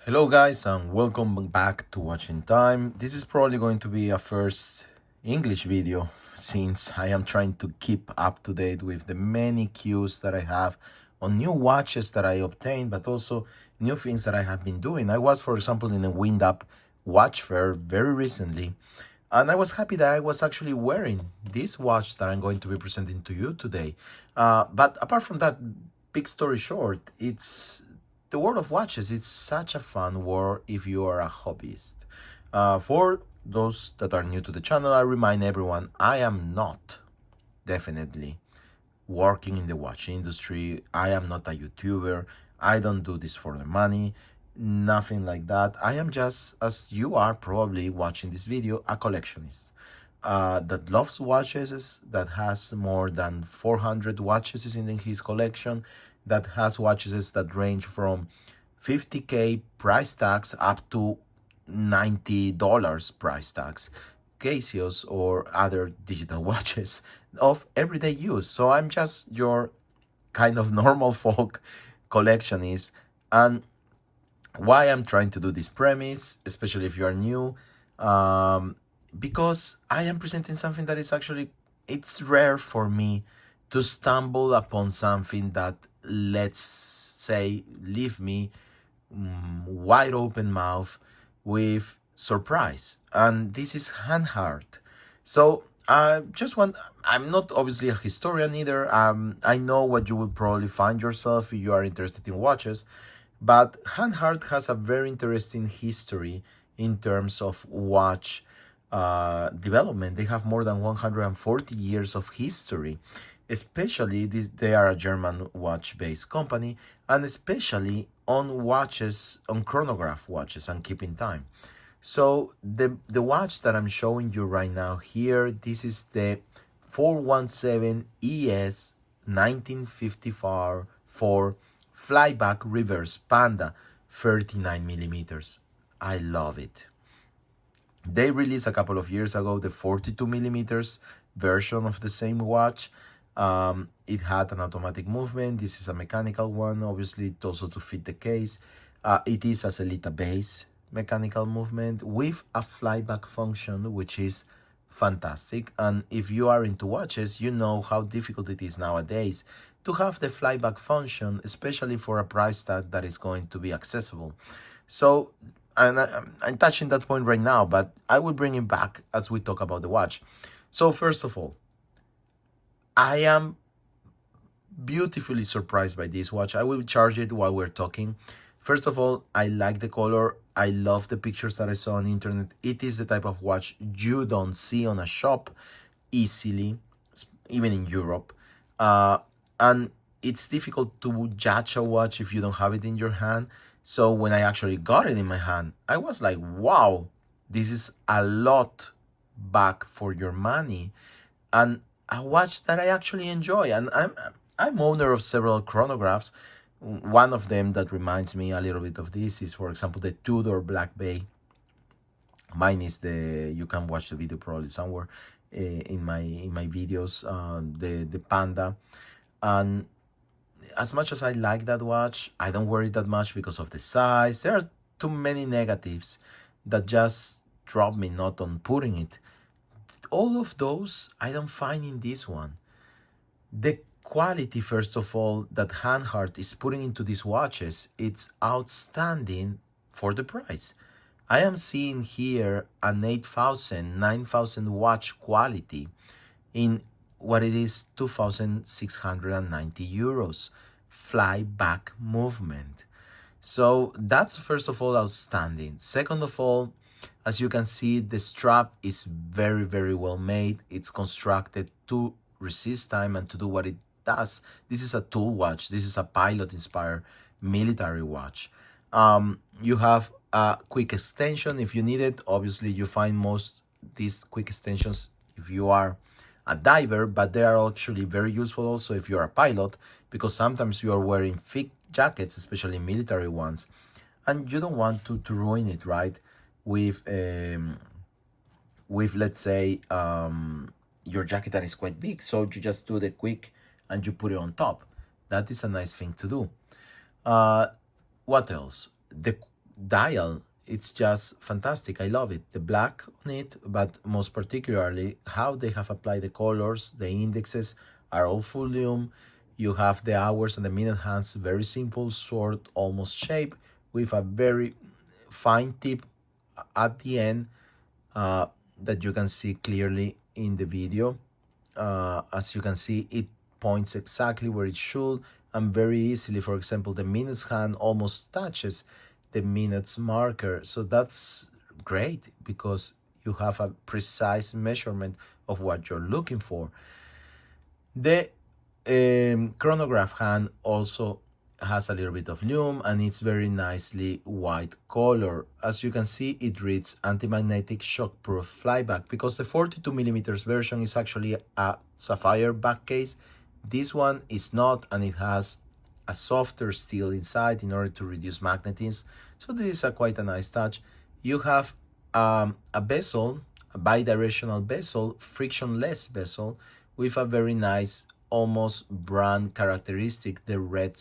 Hello guys and welcome back to Watching Time. This is probably going to be a first English video since I am trying to keep up to date with the many cues that I have on new watches that I obtained, but also new things that I have been doing. I was, for example, in a Wind Up watch fair very recently, and I was happy that I was actually wearing this watch that I'm going to be presenting to you today. But apart from that, big story short, it's the world of watches. It's such a fun world if you are a hobbyist. For those that are new to the channel, I remind everyone I am not definitely working in the watch industry. I am not a YouTuber. I don't do this for the money. Nothing like that. I am just, as you are probably watching this video, a collectionist that loves watches, that has more than 400 watches in his collection, that has watches that range from 50K price tags up to $90 price tags, Casios or other digital watches of everyday use. So I'm just your kind of normal folk collectionist. And why I'm trying to do this premise, especially if you are new, because I am presenting something that is actually, it's rare for me to stumble upon something that, let's say, leave me wide open mouth with surprise. And this is Hanhart. So I just want, I'm not obviously a historian either. I know what you will probably find yourself if you are interested in watches, but Hanhart has a very interesting history in terms of watch development. They have more than 140 years of history, especially this, they are a German watch-based company, and especially on watches, on chronograph watches and keeping time. So the watch that I'm showing you right now here, this is the 417 ES 1954 Flyback reverse panda 39 millimeters. I love it. They released a couple of years ago the 42 millimeters version of the same watch. It had an automatic movement. This is a mechanical one, obviously also to fit the case. It is a Celita base mechanical movement with a flyback function, which is fantastic. And if you are into watches, you know how difficult it is nowadays to have the flyback function, especially for a price tag that is going to be accessible. So, and I'm touching that point right now, but I will bring it back as we talk about the watch. So first of all, I am beautifully surprised by this watch. I will charge it while we're talking. First of all, I like the color. I love the pictures that I saw on the internet. It is the type of watch you don't see on a shop easily, even in Europe. And it's difficult to judge a watch if you don't have it in your hand. So when I actually got it in my hand, I was like, wow, this is a lot back for your money. And a watch that I actually enjoy. And I'm owner of several chronographs. One of them that reminds me a little bit of this is, for example, the Tudor Black Bay. Mine is the, you can watch the video probably somewhere in my videos, the Panda. And as much as I like that watch, I don't wear it that much because of the size. There are too many negatives that just drop me not on putting it. All of those I don't find in this one. The quality, first of all, that Hanhart is putting into these watches, it's outstanding for the price. I am seeing here an 8,000, 9,000 watch quality in what it is 2,690 euros flyback movement. So that's first of all outstanding. Second of all, as you can see, the strap is very, very well made. It's constructed to resist time and to do what it does. This is a tool watch. This is a pilot inspired military watch. You have a quick extension if you need it. Obviously, you find most these quick extensions if you are a diver, but they are actually very useful also if you're a pilot, because sometimes you are wearing thick jackets, especially military ones, and you don't want to ruin it, right? With let's say your jacket that is quite big, so you just do the quick and you put it on top. That is a nice thing to do. What else? dial, it's just fantastic. I love it. The black on it, but most particularly how they have applied the colors, the indexes are all full lume. You have the hours and the minute hands, very simple, sword almost shape with a very fine tip at the end that you can see clearly in the video. As you can see, it points exactly where it should, and very easily, for example, the minutes hand almost touches the minutes marker. So that's great because you have a precise measurement of what you're looking for. The chronograph hand also has a little bit of lume, and it's very nicely white color. As you can see, it reads anti-magnetic shockproof flyback, because the 42 millimeters version is actually a sapphire back case. This one is not, and it has a softer steel inside in order to reduce magnetism. So this is quite a nice touch. You have a bezel, a bidirectional bezel, frictionless bezel, with a very nice, almost brand characteristic, the red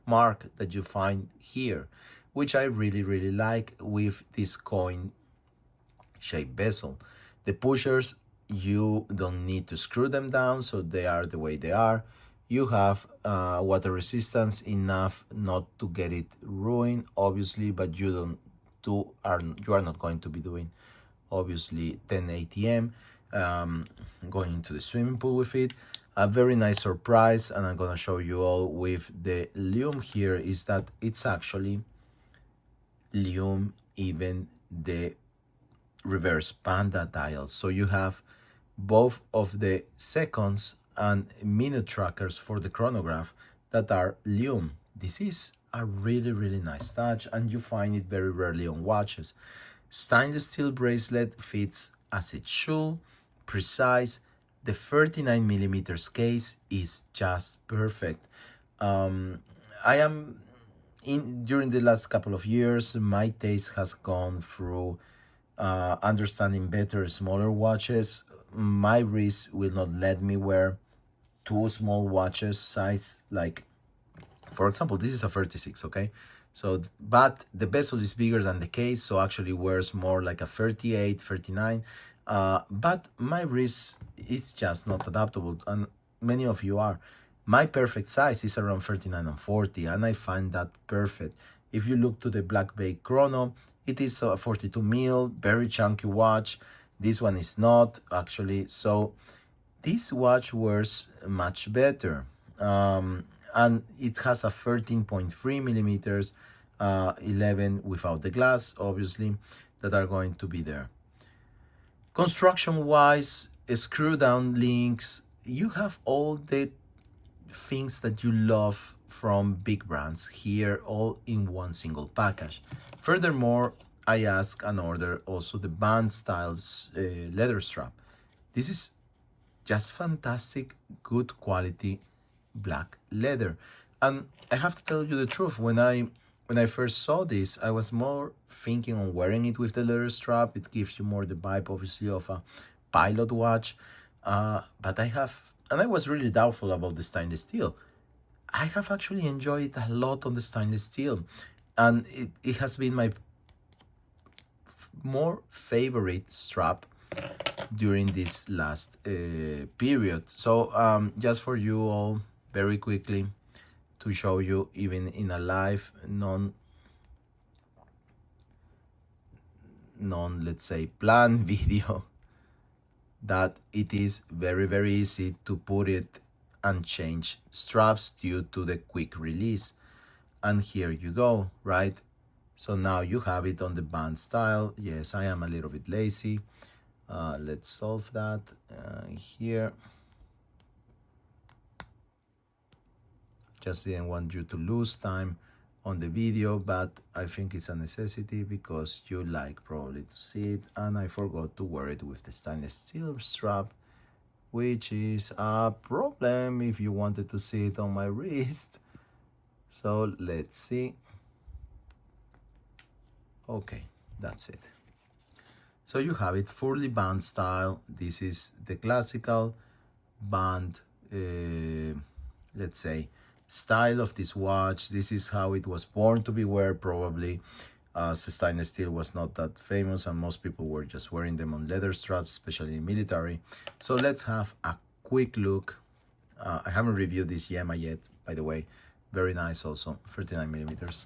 mark that you find here, which I really like with this coin shaped bezel. The pushers, you don't need to screw them down, so they are the way they are. You have water resistance enough not to get it ruined, obviously, but you are not going to be doing obviously 10 ATM going into the swimming pool with it. A very nice surprise, and I'm gonna show you all with the lume here, is that it's actually lume even the reverse panda dials. So you have both of the seconds and minute trackers for the chronograph that are lume. This is a really nice touch, and you find it very rarely on watches. Stainless steel bracelet fits as it should, precise. The 39 millimeters case is just perfect. I am during the last couple of years, my taste has gone through understanding better smaller watches. My wrist will not let me wear two small watches size, like for example, this is a 36, okay? So, but the bezel is bigger than the case, so actually wears more like a 38, 39. But my wrist is just not adaptable, and many of you are. My perfect size is around 39 and 40, and I find that perfect. If you look to the Black Bay Chrono, it is a 42 mil, very chunky watch. This one is not, actually. So this watch wears much better. And it has a 13.3 millimeters, 11 without the glass, obviously, that are going to be there. Construction wise, screw down links, you have all the things that you love from big brands here, all in one single package. Furthermore, I ask and order also the band styles leather strap. This is just fantastic, good quality black leather. And I have to tell you the truth, when I first saw this, I was more thinking on wearing it with the leather strap. It gives you more the vibe, obviously, of a pilot watch. But I was really doubtful about the stainless steel. I have actually enjoyed it a lot on the stainless steel, and it has been my more favorite strap during this last period. So just for you all, very quickly, to show you, even in a live non let's say planned video, that it is very easy to put it and change straps due to the quick release. And here you go, right? So now you have it on the band style. Yes, I am a little bit lazy. Let's solve that here. Just didn't want you to lose time on the video, but I think it's a necessity because you like probably to see it, and I forgot to wear it with the stainless steel strap, which is a problem if you wanted to see it on my wrist. So let's see. Okay, that's it. So you have it fully band style. This is the classical band, let's say, style of this watch. This is how it was born to be wear, probably. as stainless steel was not that famous and most people were just wearing them on leather straps, especially in military. So let's have a quick look. I haven't reviewed this Yema yet, by the way. Very nice also, 39 millimeters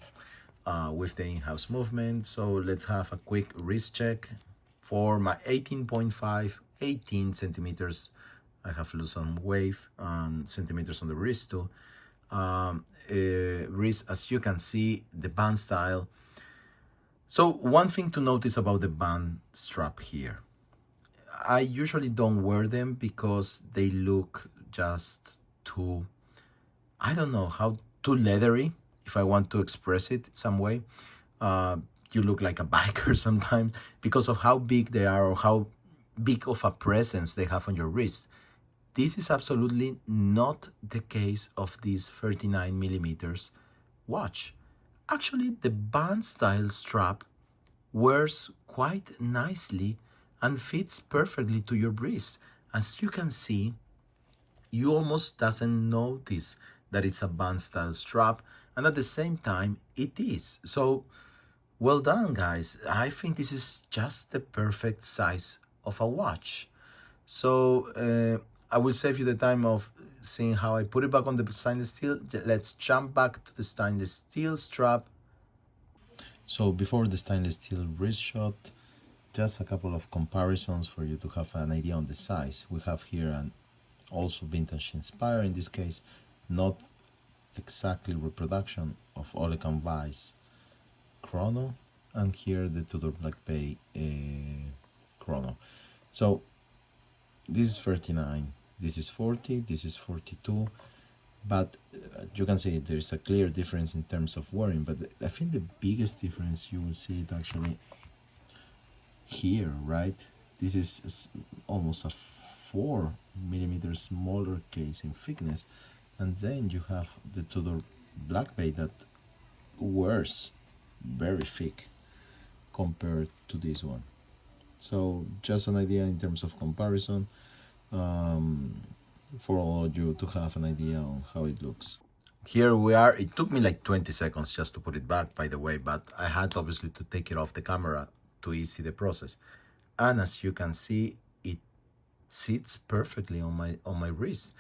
with the in-house movement. So let's have a quick wrist check for my 18.5, 18 centimeters. I have loose on wave and centimeters on the wrist too. Wrist, as you can see, the band style. So one thing to notice about the band strap here, I usually don't wear them because they look just too, I don't know how, too leathery, if I want to express it some way. You look like a biker sometimes because of how big they are or how big of a presence they have on your wrist. This is absolutely not the case of this 39 millimeters watch. Actually, the band style strap wears quite nicely and fits perfectly to your wrist. As you can see, you almost doesn't notice that it's a band style strap, and at the same time it is. So well done, guys. I think this is just the perfect size of a watch. So I will save you the time of seeing how I put it back on the stainless steel. Let's jump back to the stainless steel strap. So before the stainless steel wrist shot, just a couple of comparisons for you to have an idea on the size. We have here an also vintage inspired, in this case, not exactly reproduction of Oleg and Weiss Chrono, and here the Tudor Black Bay Chrono. So this is 39, this is 40, this is 42, but you can see there's a clear difference in terms of wearing, but I think the biggest difference you will see it actually here, right? This is almost a 4 millimeter smaller case in thickness, and then you have the Tudor Black Bay that wears very thick compared to this one. So just an idea in terms of comparison, for all of you to have an idea on how it looks. Here we are. It took me like 20 seconds just to put it back, by the way, but I had obviously to take it off the camera to easy the process. And as you can see, it sits perfectly on my wrist.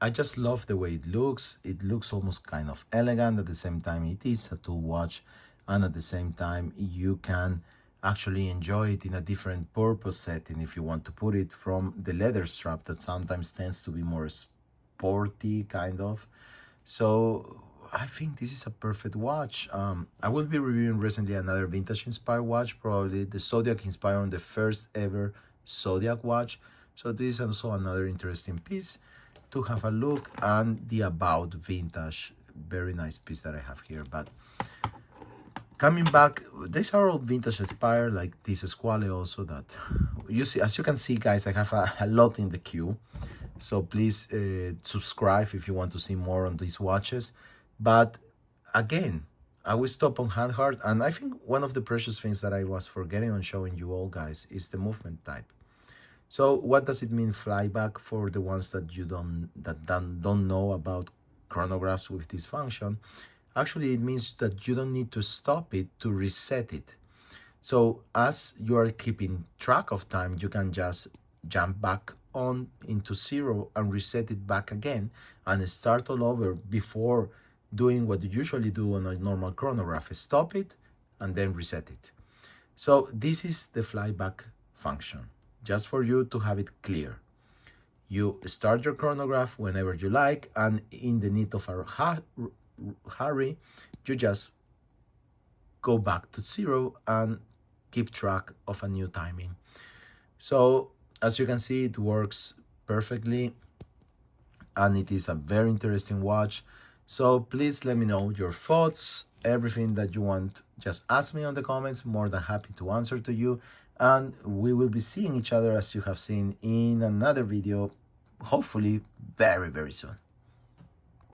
I just love the way it looks. It looks almost kind of elegant. At the same time, it is a tool watch, and at the same time, you can actually enjoy it in a different purpose setting if you want to put it from the leather strap that sometimes tends to be more sporty kind of. So I think this is a perfect watch. I will be reviewing recently another vintage inspired watch, probably the Zodiac inspired on the first ever Zodiac watch. So this is also another interesting piece to have a look, and the About vintage, very nice piece that I have here. But coming back, these are all vintage inspired, like this Squale also, that you see, as you can see, guys, I have a lot in the queue. So please subscribe if you want to see more on these watches. But again, I will stop on Hanhart, and I think one of the precious things that I was forgetting on showing you all, guys, is the movement type. So what does it mean, flyback, for the ones that don't know about chronographs with this function? Actually, it means that you don't need to stop it to reset it. So as you are keeping track of time, you can just jump back on into 0 and reset it back again and start all over before doing what you usually do on a normal chronograph. Stop it and then reset it. So this is the flyback function, just for you to have it clear. You start your chronograph whenever you like, and in the need of a hurry, you just go back to 0 and keep track of a new timing. So as you can see, it works perfectly, and it is a very interesting watch. So please let me know your thoughts, everything that you want. Just ask me on the comments, more than happy to answer to you. And we will be seeing each other, as you have seen, in another video, hopefully very, very soon.